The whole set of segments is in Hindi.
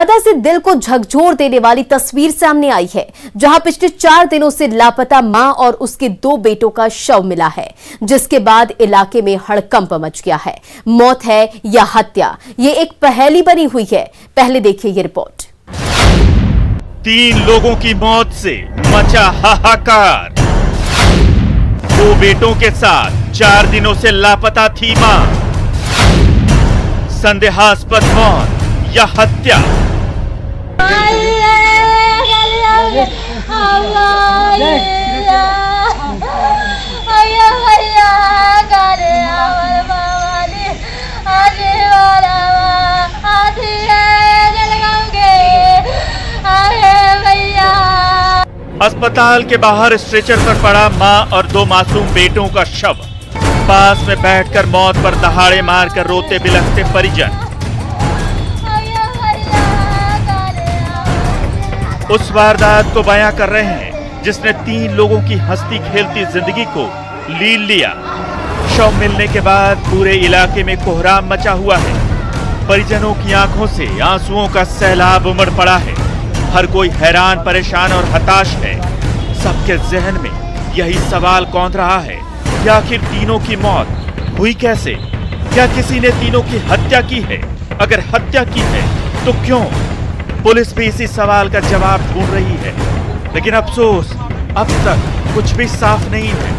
से दिल को झकझोर देने वाली तस्वीर सामने आई है, जहां पिछले 4 दिनों से लापता मां और उसके 2 बेटों का शव मिला है, जिसके बाद इलाके में हड़कंप मच गया है। मौत है या हत्या, ये एक पहेली बनी हुई है। पहले देखिए ये रिपोर्ट। 3 लोगों की मौत से मचा हाहाकार। 2 बेटों के साथ 4 दिनों से लापता थी मां। संदेहास्पद मौत या हत्या। अस्पताल के बाहर स्ट्रेचर पर पड़ा मां और 2 मासूम बेटों का शव। पास में बैठकर मौत पर दहाड़े मारकर रोते बिलखते परिजन। उस वारदात को बयां कर रहे हैं जिसने 3 लोगों की हंसती खेलती जिंदगी को लील लिया। शव मिलने के बाद पूरे इलाके में कोहराम मचा हुआ है। परिजनों की आंखों से आंसुओं का सैलाब उमड़ पड़ा है। हर कोई हैरान, परेशान और हताश है। सबके जहन में यही सवाल कौंध रहा है कि आखिर तीनों की मौत हुई कैसे? क्या किसी ने तीनों की हत्या की है? अगर हत्या की है तो क्यों? पुलिस भी इसी सवाल का जवाब ढूंढ रही है, लेकिन अफसोस अब तक कुछ भी साफ नहीं है।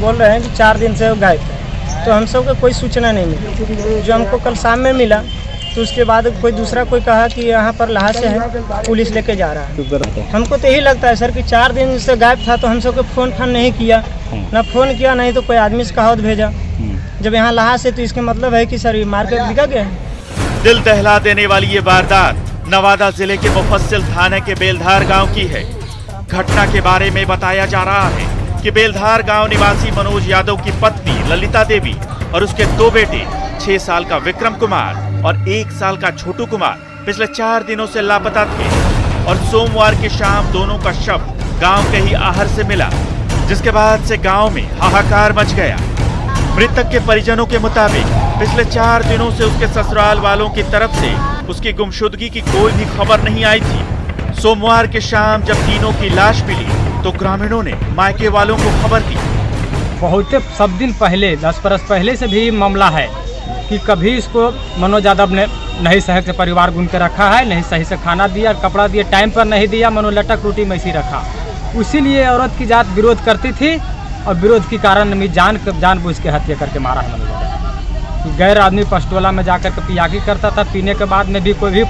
बोल रहे हैं कि 4 दिन से वो गायब है, तो हम सबको कोई सूचना नहीं मिली। जो हमको कल शाम में मिला तो उसके बाद कोई कहा कि यहाँ पर लाश है, पुलिस लेके जा रहा है। हमको तो यही लगता है सर कि 4 दिन से गायब था, तो हम सबको फोन नहीं किया, ना फोन किया, नहीं तो कोई आदमी से कहावत भेजा। जब यहाँ लाश है तो इसके मतलब है कि सर मार्केट बिका गया है। दिल दहला देने वाली ये वारदात नवादा जिले के मुफस्सिल थाने के बेलधार गांव की है। घटना के बारे में बताया जा रहा है कि बेलधार गांव निवासी मनोज यादव की पत्नी ललिता देवी और उसके 2 बेटे 6 साल का विक्रम कुमार और 1 साल का छोटू कुमार पिछले 4 दिनों से लापता थे और सोमवार की शाम दोनों का शव गांव के ही आहर से मिला, जिसके बाद से गांव में हाहाकार मच गया। मृतक के परिजनों के मुताबिक पिछले 4 दिनों से उसके ससुराल वालों की तरफ से उसकी गुमशुदगी की कोई भी खबर नहीं आई थी। सोमवार की शाम जब तीनों की लाश मिली तो ग्रामीणों ने मायके वालों को खबर दी। बहुत सब दिन पहले 10 बरस पहले से भी मामला है कि कभी इसको मनोज यादव ने नहीं सही से परिवार गुन के रखा है, नहीं सही से खाना दिया, कपड़ा दिया, टाइम पर नहीं दिया, मनो लटक रोटी में ही रखा। इसीलिए औरत की जात विरोध करती थी और विरोध के कारण जानबूझ के हत्या करके मारा है मनोज यादव। गैर आदमी पस्टोला में जाकर के पियाकी करता था। पीने के बाद में भी कोई भी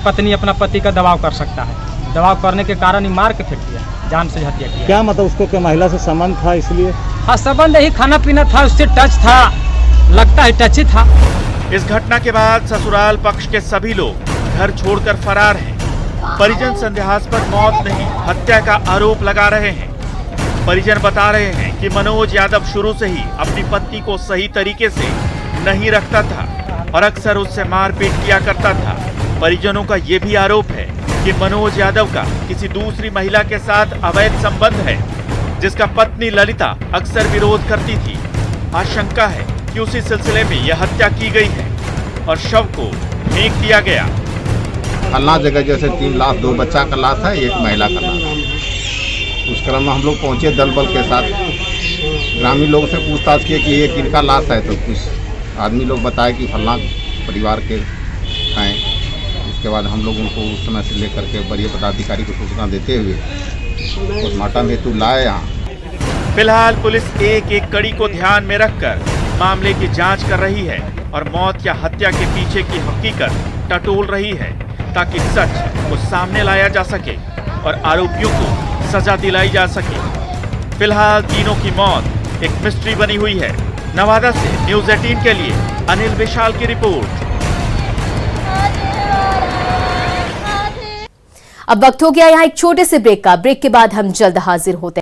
पत्नी अपना पति का दबाव कर सकता है। दबाव करने के कारण ही मार के फेंक दिया, जान से हत्या किया। क्या मतलब उसको क्या महिला से संबंध था इसलिए? हाँ, संबंध ही, खाना पीना था, उससे टच था, लगता है टच ही था। इस घटना के बाद ससुराल पक्ष के सभी लोग घर छोड़कर फरार हैं। परिजन संदेहास्पद मौत नहीं, हत्या का आरोप लगा रहे हैं। परिजन बता रहे हैं कि मनोज यादव शुरू से ही अपनी पत्नी को सही तरीके से नहीं रखता था और अक्सर उससे मारपीट किया करता था। परिजनों का ये भी आरोप है कि मनोज यादव का किसी दूसरी महिला के साथ अवैध संबंध है, जिसका पत्नी ललिता अक्सर विरोध करती थी। आशंका है कि उसी सिलसिले में यह हत्या की गई है और शव को फेंक दिया गया। फलना जगह जैसे 3 लाश, 2 बच्चा का लाश है, 1 महिला का लाश है। उस क्रम में हम लोग पहुंचे दल बल के साथ। ग्रामीण लोगों से पूछताछ किए कि ये किनका लाश है, तो कुछ आदमी लोग बताए कि फलना परिवार के हैं। इसके बाद हम लोग उनको उस समय से लेकर के वरीय पदाधिकारी को सूचना देते हुए पोस्टमार्टम हेतु लाए यहाँ। फिलहाल पुलिस एक कड़ी को ध्यान में रखकर मामले की जांच कर रही है और मौत या हत्या के पीछे की हकीकत टटोल रही है, ताकि सच को सामने लाया जा सके और आरोपियों को सजा दिलाई जा सके। फिलहाल तीनों की मौत एक मिस्ट्री बनी हुई है। नवादा से न्यूज़ 18 के लिए अनिल विशाल की रिपोर्ट। अब वक्त हो गया यहाँ एक छोटे से ब्रेक का। ब्रेक के बाद हम जल्द हाजिर होते हैं।